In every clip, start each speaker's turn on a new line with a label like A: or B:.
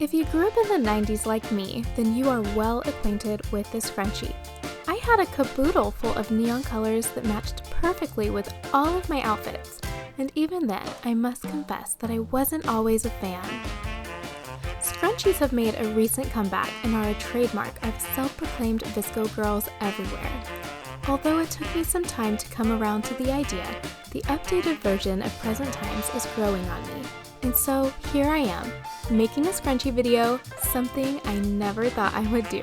A: If you grew up in the 90s like me, then you are well acquainted with this scrunchie. I had a caboodle full of neon colors that matched perfectly with all of my outfits, and even then, I must confess that I wasn't always a fan. Scrunchies have made a recent comeback and are a trademark of self-proclaimed visco girls everywhere. Although it took me some time to come around to the idea, the updated version of present times is growing on me. And so here I am, making a scrunchie video, something I never thought I would do.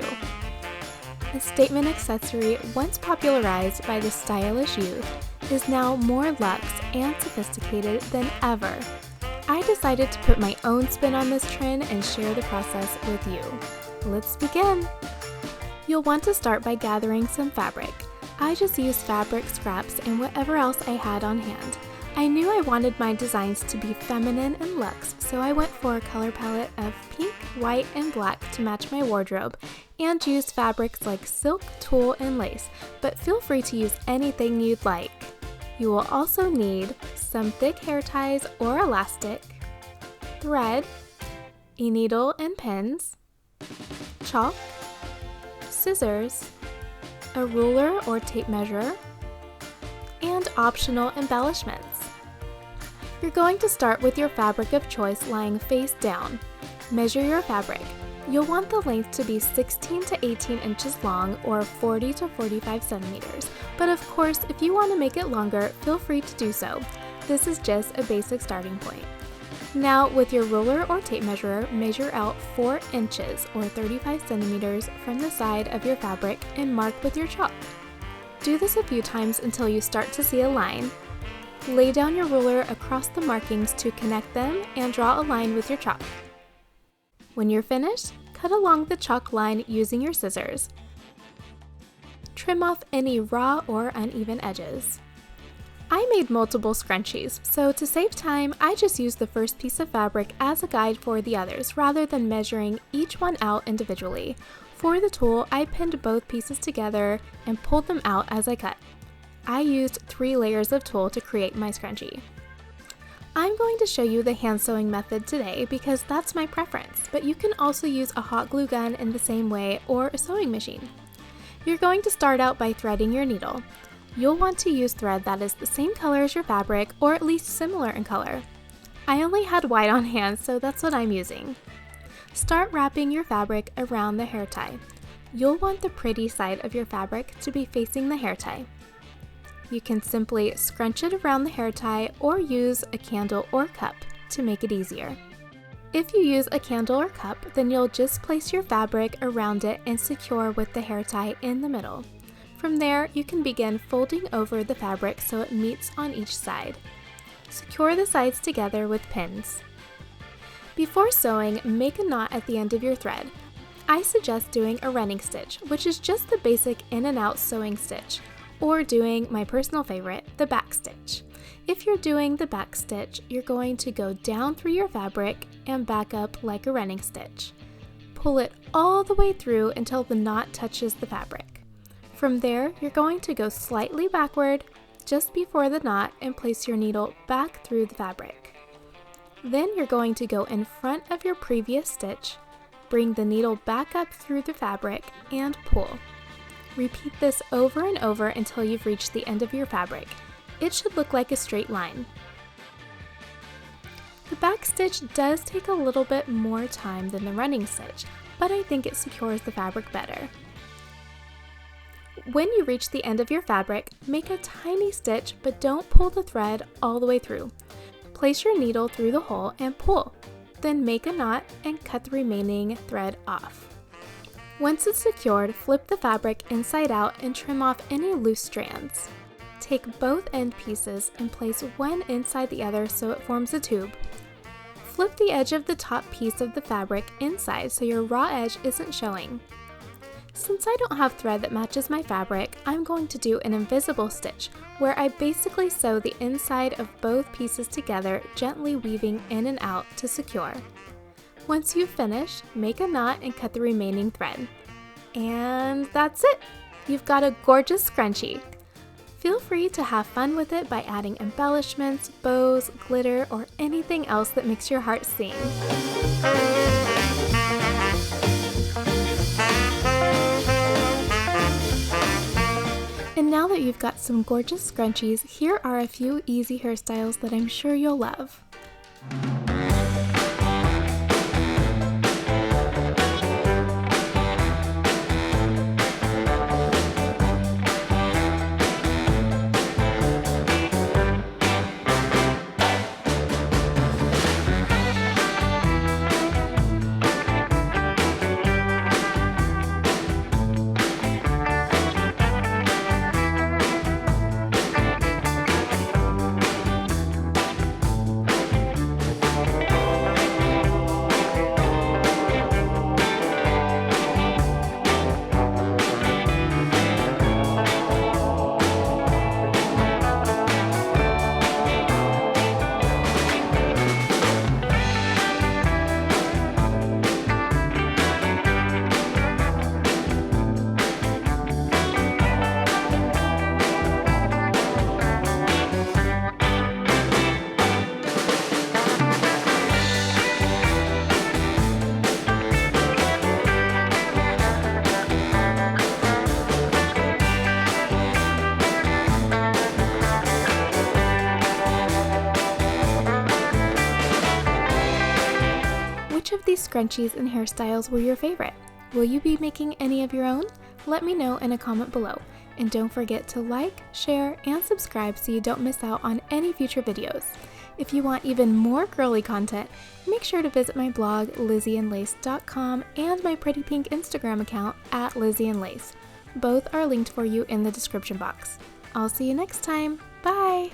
A: A statement accessory once popularized by the stylish youth is now more luxe and sophisticated than ever. I decided to put my own spin on this trend and share the process with you. Let's begin! You'll want to start by gathering some fabric. I just used fabric scraps and whatever else I had on hand. I knew I wanted my designs to be feminine and luxe, so I went for a color palette of pink, white, and black to match my wardrobe, and used fabrics like silk, tulle, and lace, but feel free to use anything you'd like. You will also need some thick hair ties or elastic, thread, a needle and pins, chalk, scissors, a ruler or tape measure, and optional embellishments. You're going to start with your fabric of choice lying face down. Measure your fabric. You'll want the length to be 16 to 18 inches long or 40 to 45 centimeters, but of course, if you want to make it longer, feel free to do so. This is just a basic starting point. Now, with your ruler or tape measure, measure out 4 inches or 35 centimeters from the side of your fabric and mark with your chalk. Do this a few times until you start to see a line. Lay down your ruler across the markings to connect them and draw a line with your chalk. When you're finished, cut along the chalk line using your scissors. Trim off any raw or uneven edges. I made multiple scrunchies, so to save time, I just used the first piece of fabric as a guide for the others rather than measuring each one out individually. For the tulle, I pinned both pieces together and pulled them out as I cut. I used 3 layers of tulle to create my scrunchie. I'm going to show you the hand sewing method today because that's my preference, but you can also use a hot glue gun in the same way or a sewing machine. You're going to start out by threading your needle. You'll want to use thread that is the same color as your fabric or at least similar in color. I only had white on hand, so that's what I'm using. Start wrapping your fabric around the hair tie. You'll want the pretty side of your fabric to be facing the hair tie. You can simply scrunch it around the hair tie or use a candle or cup to make it easier. If you use a candle or cup, then you'll just place your fabric around it and secure with the hair tie in the middle. From there, you can begin folding over the fabric so it meets on each side. Secure the sides together with pins. Before sewing, make a knot at the end of your thread. I suggest doing a running stitch, which is just the basic in and out sewing stitch, or doing my personal favorite, the back stitch. If you're doing the back stitch, you're going to go down through your fabric and back up like a running stitch. Pull it all the way through until the knot touches the fabric. From there, you're going to go slightly backward just before the knot and place your needle back through the fabric. Then you're going to go in front of your previous stitch, bring the needle back up through the fabric, and pull. Repeat this over and over until you've reached the end of your fabric. It should look like a straight line. The back stitch does take a little bit more time than the running stitch, but I think it secures the fabric better. When you reach the end of your fabric, make a tiny stitch, but don't pull the thread all the way through. Place your needle through the hole and pull. Then make a knot and cut the remaining thread off. Once it's secured, flip the fabric inside out and trim off any loose strands. Take both end pieces and place one inside the other so it forms a tube. Flip the edge of the top piece of the fabric inside so your raw edge isn't showing. Since I don't have thread that matches my fabric, I'm going to do an invisible stitch where I basically sew the inside of both pieces together, gently weaving in and out to secure. Once you've finished, make a knot and cut the remaining thread. And that's it! You've got a gorgeous scrunchie! Feel free to have fun with it by adding embellishments, bows, glitter, or anything else that makes your heart sing. you've got some gorgeous scrunchies, here are a few easy hairstyles that I'm sure you'll love. Which of these scrunchies and hairstyles were your favorite? Will you be making any of your own? Let me know in a comment below. And don't forget to like, share, and subscribe so you don't miss out on any future videos. If you want even more girly content, make sure to visit my blog, LIZZIEINLACE.com, and my pretty pink Instagram account at LIZZIEINLACE. Both are linked for you in the description box. I'll see you next time. Bye!